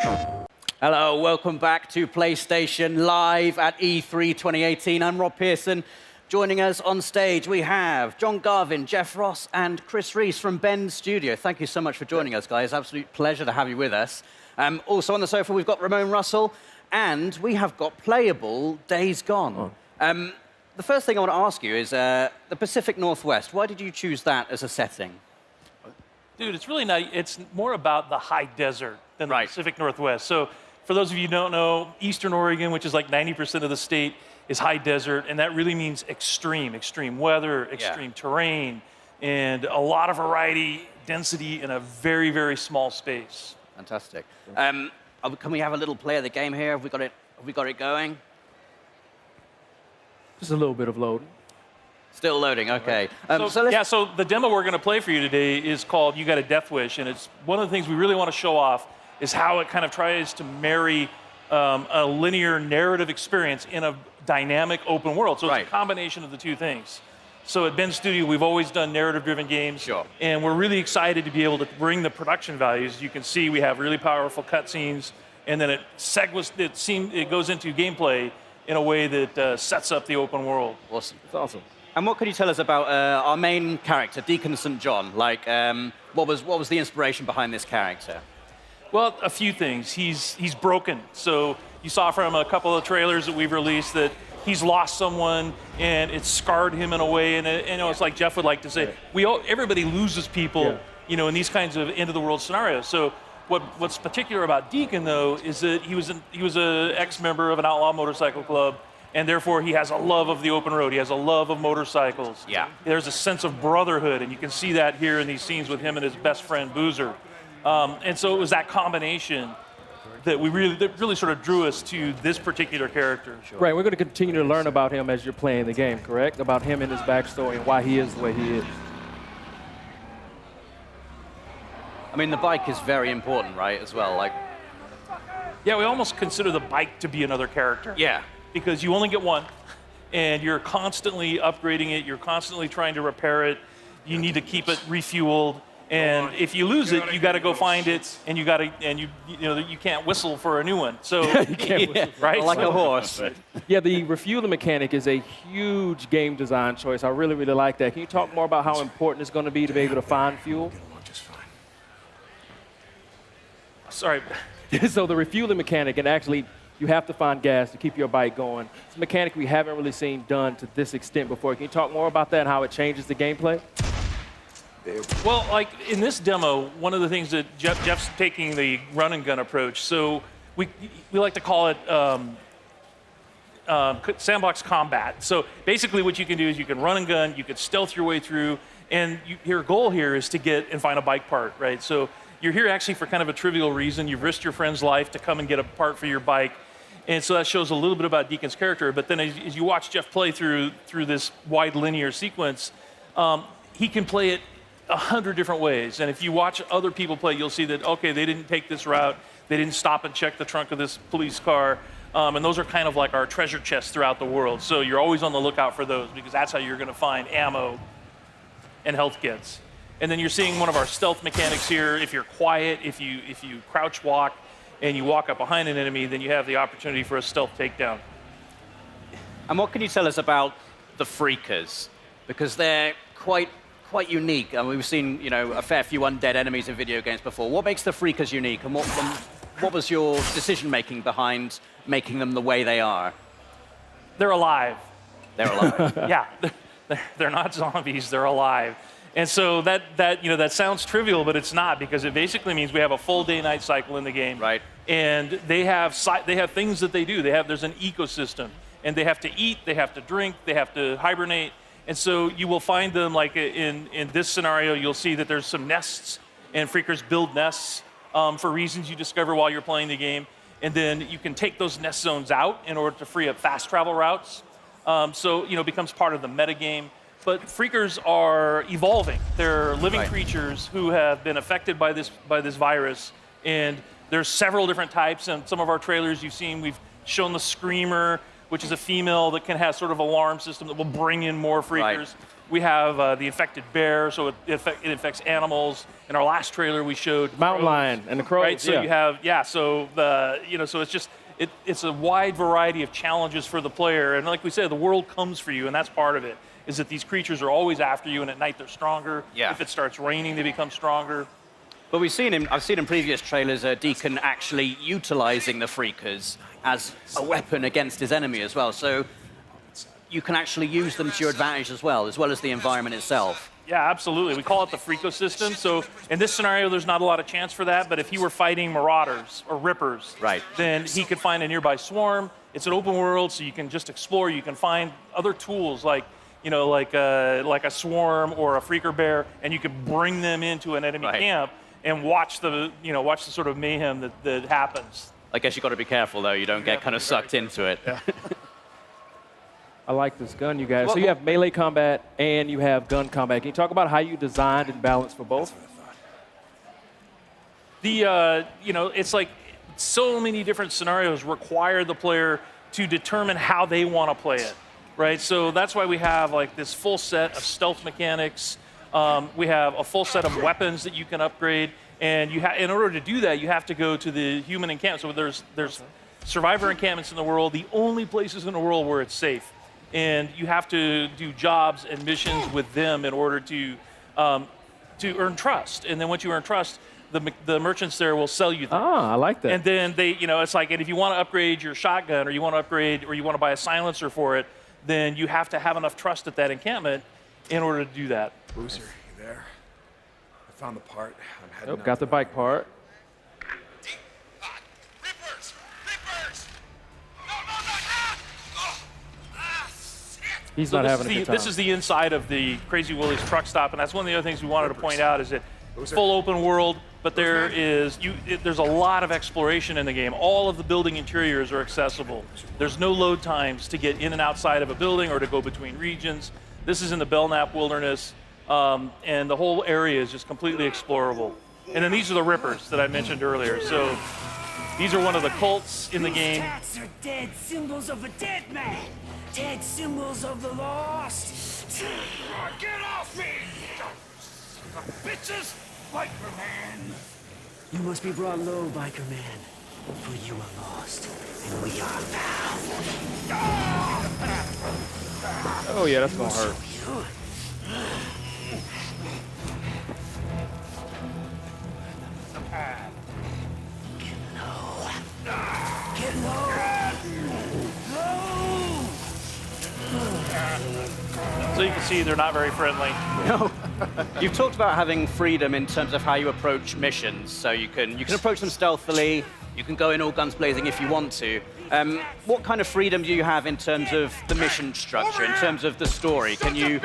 Hello, welcome back to PlayStation Live at E3 2018. I'm Rob Pearson. Joining us on stage, we have John Garvin, Jeff Ross, and Chris Reese from Bend Studio. Thank you so much for joining us, guys. Absolute pleasure to have you with us. Also on the sofa, we've got Ramon Russell, and we have got playable Days Gone. The first thing I want to ask you is the Pacific Northwest. Why did you choose that as a setting? Dude, it's really not, it's more about the high desert than the Pacific Northwest. So for those of you who don't know, Eastern Oregon, which is like 90% of the state, is high desert, and that really means extreme weather, extreme terrain, and a lot of variety, density in a very, very small space. Fantastic. Can we have a little play of the game here? Have we got it going? Just a little bit of loading. Still loading, okay. So the demo we're going to play for you today is called You Got a Death Wish, and it's one of the things we really want to show off is how it kind of tries to marry a linear narrative experience in a dynamic open world. So it's a combination of the two things. So at Bend Studio, we've always done narrative-driven games, and we're really excited to be able to bring the production values. You can see we have really powerful cutscenes, and then it goes into gameplay in a way that sets up the open world. Awesome. It's awesome. And what can you tell us about our main character, Deacon St. John? Like, what was the inspiration behind this character? Well, a few things. He's broken. So you saw from a couple of trailers that we've released that he's lost someone and it's scarred him in a way. And it's like Jeff would like to say, everybody loses people, in these kinds of end of the world scenarios. So what's particular about Deacon though is that he was an ex-member of an outlaw motorcycle club, and therefore he has a love of the open road. He has a love of motorcycles. Yeah. There's a sense of brotherhood, and you can see that here in these scenes with him and his best friend Boozer. And so it was that combination that really sort of drew us to this particular character. Right, we're going to continue to learn about him as you're playing the game, correct? About him and his backstory and why he is the way he is. I mean, the bike is very important, right, as well? Like, yeah, we almost consider the bike to be another character. Yeah. Because you only get one, and you're constantly upgrading it, you're constantly trying to repair it, you need to keep it refueled. And if you lose it, you got to go find it, and you can't whistle for a new one. So you can't whistle, right? Like a horse. Yeah, the refueling mechanic is a huge game design choice. I really, really like that. Can you talk more about how important it's going to be to be able to find fuel? Sorry. So the refueling mechanic, and actually you have to find gas to keep your bike going. It's a mechanic we haven't really seen done to this extent before. Can you talk more about that and how it changes the gameplay? Well, like in this demo, one of the things that Jeff's taking the run and gun approach. So we like to call it sandbox combat. So basically what you can do is you can run and gun, you can stealth your way through, and your goal here is to get and find a bike part, right? So you're here actually for kind of a trivial reason. You've risked your friend's life to come and get a part for your bike. And so that shows a little bit about Deacon's character. But then as you watch Jeff play through this wide linear sequence, he can play it 100 different ways. And if you watch other people play, you'll see that, okay, they didn't take this route. They didn't stop and check the trunk of this police car. And those are kind of like our treasure chests throughout the world. So you're always on the lookout for those, because that's how you're going to find ammo and health kits. And then you're seeing one of our stealth mechanics here. If you're quiet, if you crouch walk and you walk up behind an enemy, then you have the opportunity for a stealth takedown. And what can you tell us about the Freakers? Because they're quite unique. I mean, we've seen, a fair few undead enemies in video games before. What makes the Freakers unique, and what was your decision-making behind making them the way they are? They're alive. They're alive. Yeah, they're not zombies. They're alive. And so that sounds trivial, but it's not, because it basically means we have a full day-night cycle in the game. Right. And they have things that they do. There's an ecosystem, and they have to eat, they have to drink, they have to hibernate. And so you will find them, like in this scenario, you'll see that there's some nests, and Freakers build nests for reasons you discover while you're playing the game. And then you can take those nest zones out in order to free up fast travel routes. So it becomes part of the metagame. But Freakers are evolving. They're living creatures who have been affected by this virus, and there's several different types. And some of our trailers you've seen, we've shown the Screamer, which is a female that can have sort of alarm system that will bring in more freakers. Right. We have the infected bear, so it infects animals. In our last trailer, we showed Mountain crows, lion and the crows. right? So you have so so it's just it's a wide variety of challenges for the player, and like we said, the world comes for you, and that's part of it. Is that these creatures are always after you, and at night they're stronger. Yeah. If it starts raining, they become stronger. But I've seen in previous trailers Deacon actually utilizing the freakers as a weapon against his enemy as well. So you can actually use them to your advantage as well as the environment itself. Yeah, absolutely. We call it the Freakosystem. So in this scenario, there's not a lot of chance for that, but if he were fighting marauders or rippers, Right. then he could find a nearby swarm. It's an open world, so you can just explore. You can find other tools like a swarm or a freaker bear, and you can bring them into an enemy Right. camp and watch the sort of mayhem that happens. I guess you've got to be careful, though. You don't get kind of sucked into it. Yeah. I like this gun, you guys. So you have melee combat and you have gun combat. Can you talk about how you designed and balanced for both? It's like so many different scenarios require the player to determine how they want to play it, right? So that's why we have like this full set of stealth mechanics. We have a full set of weapons that you can upgrade, and in order to do that, you have to go to the human encampment. So there's survivor encampments in the world, the only places in the world where it's safe, and you have to do jobs and missions with them in order to earn trust. And then once you earn trust, the merchants there will sell you things. Ah, I like that. And then it's like, and if you want to upgrade your shotgun, or you want to buy a silencer for it, then you have to have enough trust at that encampment in order to do that. Boozer, you there? I found the part. I'm heading out. Got the bike part. Rippers! Rippers! No, ah! Ah, shit! He's So not having a good time. this is the inside of the Crazy Willie's truck stop, and that's one of the other things we wanted to point out is that it's full open world, but there's a lot of exploration in the game. All of the building interiors are accessible. There's no load times to get in and outside of a building or to go between regions. This is in the Belknap Wilderness, and the whole area is just completely explorable. And then these are the Rippers that I mentioned earlier. So these are one of the cults in the game. Tats are dead symbols of a dead man. Dead symbols of the lost. Get off me! Bitches! Biker Man! You must be brought low, biker man. For you are lost, and we are found. Oh, yeah, that's going to hurt. Get low! Low! So you can see they're not very friendly. No. You've talked about having freedom in terms of how you approach missions. So you can approach them stealthily. You can go in all guns blazing if you want to. What kind of freedom do you have in terms of the mission structure, in terms of the story? Do you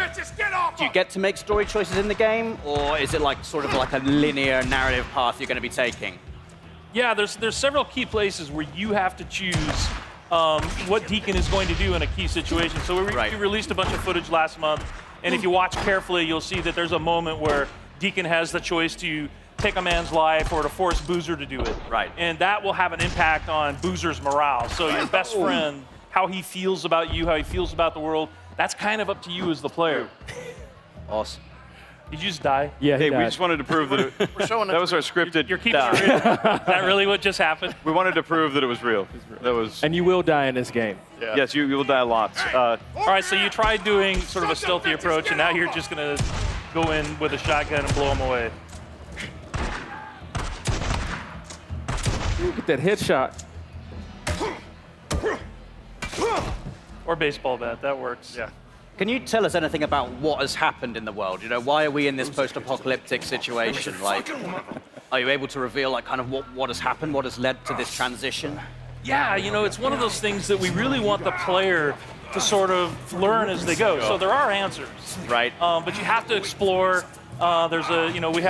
get to make story choices in the game, or is it like sort of like a linear narrative path you're going to be taking? Yeah, there's several key places where you have to choose what Deacon is going to do in a key situation. So we released a bunch of footage last month, and if you watch carefully, you'll see that there's a moment where Deacon has the choice to take a man's life or to force Boozer to do it. Right. And that will have an impact on Boozer's morale. So your best friend, how he feels about you, how he feels about the world, that's kind of up to you as the player. Awesome. Did you just die? Yeah, he Hey, we died. just wanted to prove that that was our scripted. You're keeping die. it real? Is that really what just happened? We wanted to prove that it was real. That was. And you will die in this game. Yes, you will die lots. All right, so you tried doing sort of a stealthy approach, and now you're just going to go in with a shotgun and blow him away. Ooh, get that headshot. Or baseball bat, that works. Yeah. Can you tell us anything about what has happened in the world? You know, why are we in this post-apocalyptic situation? Like, are you able to reveal like kind of what has happened, what has led to this transition? Yeah, it's one of those things that we really want the player to sort of learn as they go. So there are answers. Right. But you have to explore, There's a, you know, we've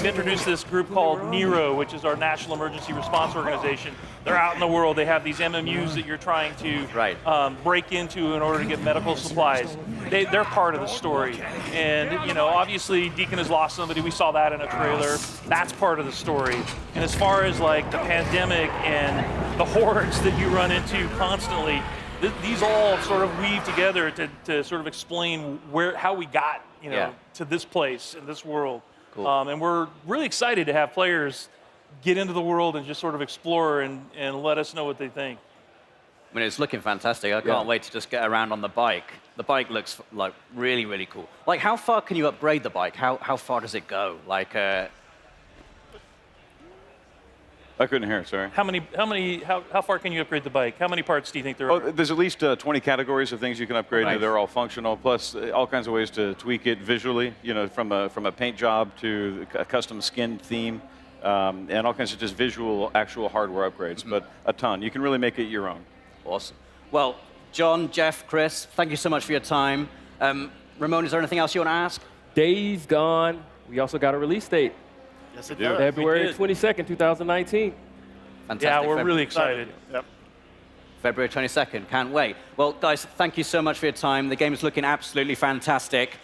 introduced this group called NERO, which is our National Emergency Response Organization. They're out in the world. They have these MMUs that you're trying to break into in order to get medical supplies. They're part of the story. And, you know, obviously Deacon has lost somebody. We saw that in a trailer. That's part of the story. And as far as like the pandemic and the hordes that you run into constantly, these all sort of weave together to sort of explain how we got, you know, to this place in this world. Cool. And we're really excited to have players get into the world and just sort of explore and let us know what they think. I mean, it's looking fantastic. I can't wait to just get around on the bike. The bike looks like really, really cool. Like, how far can you upgrade the bike? How far does it go? Like, I couldn't hear it, sorry. How far can you upgrade the bike? How many parts do you think there are? Oh, there's at least 20 categories of things you can upgrade. Right. They're all functional, plus all kinds of ways to tweak it visually, you know, from a paint job to a custom skin theme, and all kinds of just visual, actual hardware upgrades, but a ton. You can really make it your own. awesome. Well, John, Jeff, Chris, thank you so much for your time. Ramon, is there anything else you want to ask? Days Gone. We also got a release date. Yes, it Yeah. does. February did. 22nd, 2019. Fantastic. Yeah, we're really excited. Yep. February 22nd, can't wait. Well, guys, thank you so much for your time. The game is looking absolutely fantastic.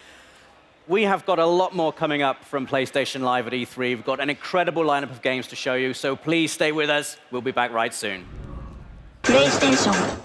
We have got a lot more coming up from PlayStation Live at E3. We've got an incredible lineup of games to show you, so please stay with us. We'll be back right soon. PlayStation